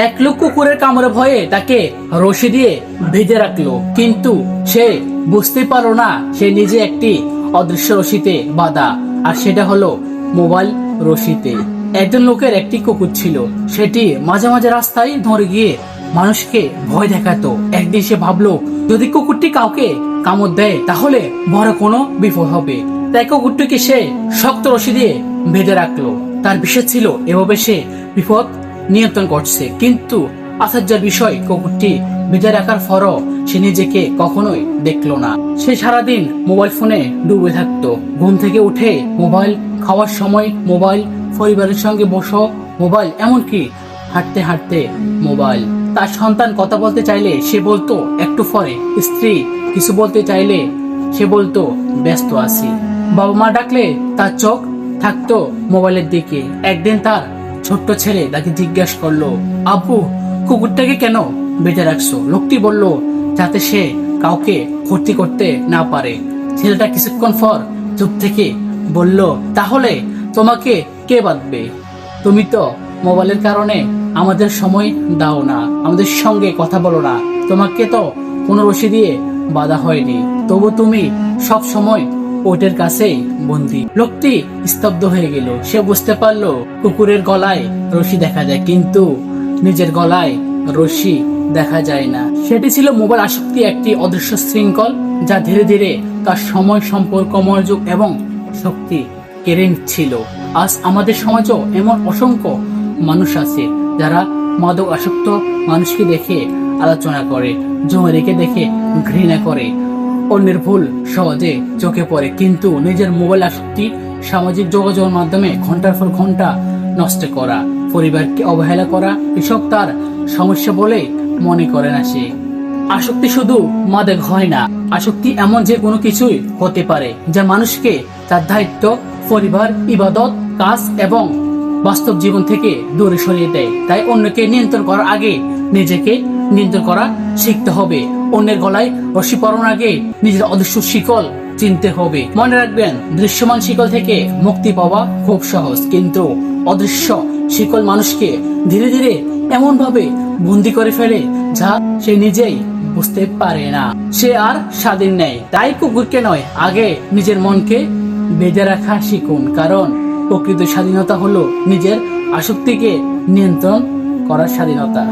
এক লোক কুকুরের কামড়ে ভয়ে তাকে রশি দিয়ে বেঁধে রাখলো, কিন্তু সে বুঝতে পারলো না সে নিজে একটি অদৃশ্য রশিতে বাঁধা, আর সেটা হলো মোবাইল রশিতে। একজন লোকের একটি কুকুর ছিল, সেটি মাঝে মাঝে রাস্তায় ধরে গিয়ে মানুষকে ভয় দেখাতো। একদিন সে ভাবলো, যদি কুকুরটি কাউকে কামড় দেয় তাহলে বড় কোনো বিপদ হবে। তাই কুকুরটিকে সে শক্ত রশি দিয়ে বেঁধে রাখলো। তার বিশ্বাস ছিল এভাবে সে বিপদ নিয়ন্ত্রণ করছে। কিন্তু আশ্চর্যের বিষয়, কুকুরটি বেঁধে রাখার পরও সে নিজেকে কখনোই দেখলো না। সে সারাদিন মোবাইল ফোনে ডুবে থাকতো। ঘুম থেকে উঠে মোবাইল, খাওয়ার সময় মোবাইল, পরিবারের সঙ্গে বসো মোবাইল, এমনকি হাঁটতে হাঁটতে মোবাইল। তার সন্তান কথা বলতে চাইলে সে বলতো একটু পরে, স্ত্রী কিছু বলতে চাইলে সে বলতো ব্যস্ত আছি। বাবা মা ডাকলে তার চোখ থাকতো মোবাইলের দিকে। একদিন তার ছোট্ট ছেলে তাকে জিজ্ঞাসা করলো, আব্বু, কুকুরটাকে কেন বেঁধে রাখছো? লোকটি বলল, যাতে সে কাউকে ক্ষতি করতে না পারে। ছেলেটা কিছুক্ষণ পর চুপ থেকে বলল, তাহলে তোমাকে কে বাঁধবে? তুমি তো মোবাইলের কারণে আমাদের সময় দাও না, আমাদের সঙ্গে কথা বলো না, তোমাকে তো কোনো রশি দিয়ে বাঁধা হয়নি, তবু তুমি সব সময় ওটের কাছেই বন্দি। লোকটি স্তব্ধ হয়ে গেল। সে বুঝতে পারলো কুকুরের গলায় রশি দেখা যায়, কিন্তু নিজের গলায় রশি দেখা যায় না। সেটি ছিল মোবাইল আসক্তি, একটি অদৃশ্য শৃঙ্খল যা ধীরে ধীরে তার সময়, সম্পর্ক, মনোযোগ এবং শক্তি কেড়ে নিচ্ছিল। আজ আমাদের সমাজেও এমন অসংখ্য মানুষ আছে যারা মাদক আসক্ত মানুষকে দেখে আলোচনা করে, জমিকে দেখে ঘৃণা করে, অন্যের ভুল সহজে চোখে পড়ে, কিন্তু নিজের মোবাইল আসক্তি, সামাজিক যোগাযোগের মাধ্যমে ঘন্টার পর ঘন্টা নষ্ট করা, পরিবারকে অবহেলা করা, এসব তার সমস্যা বলে মনে করে না সে। আসক্তি শুধু মাদক হয় না, আসক্তি এমন যে কোনো কিছুই হতে পারে যা মানুষকে তার দায়িত্ব, পরিবার, ইবাদত, কাজ এবং বাস্তব জীবন থেকে দূরে সরিয়ে দেয়। তাই অন্যকে নিয়ন্ত্রণ করার আগে নিজেকে নিয়ন্ত্রণ করা শিখতে হবে। অন্যের গলায় রশি পরানোর আগে নিজের অদৃশ্য শিকল চিনতে হবে। মনে রাখবেন, দৃশ্যমান শিকল থেকে মুক্তি পাওয়া খুব সহজ, কিন্তু অদৃশ্য শিকল মানুষকে ধীরে ধীরে এমন ভাবে বন্দি করে ফেলে যা সে নিজেই বুঝতে পারে না। সে আর স্বাধীন নেই। তাই কুকুরকে নয়, আগে নিজের মনকে বেঁধে রাখা শিখুন, কারণ প্রকৃত স্বাধীনতা হলো নিজের আসক্তিকে নিয়ন্ত্রণ করার স্বাধীনতা।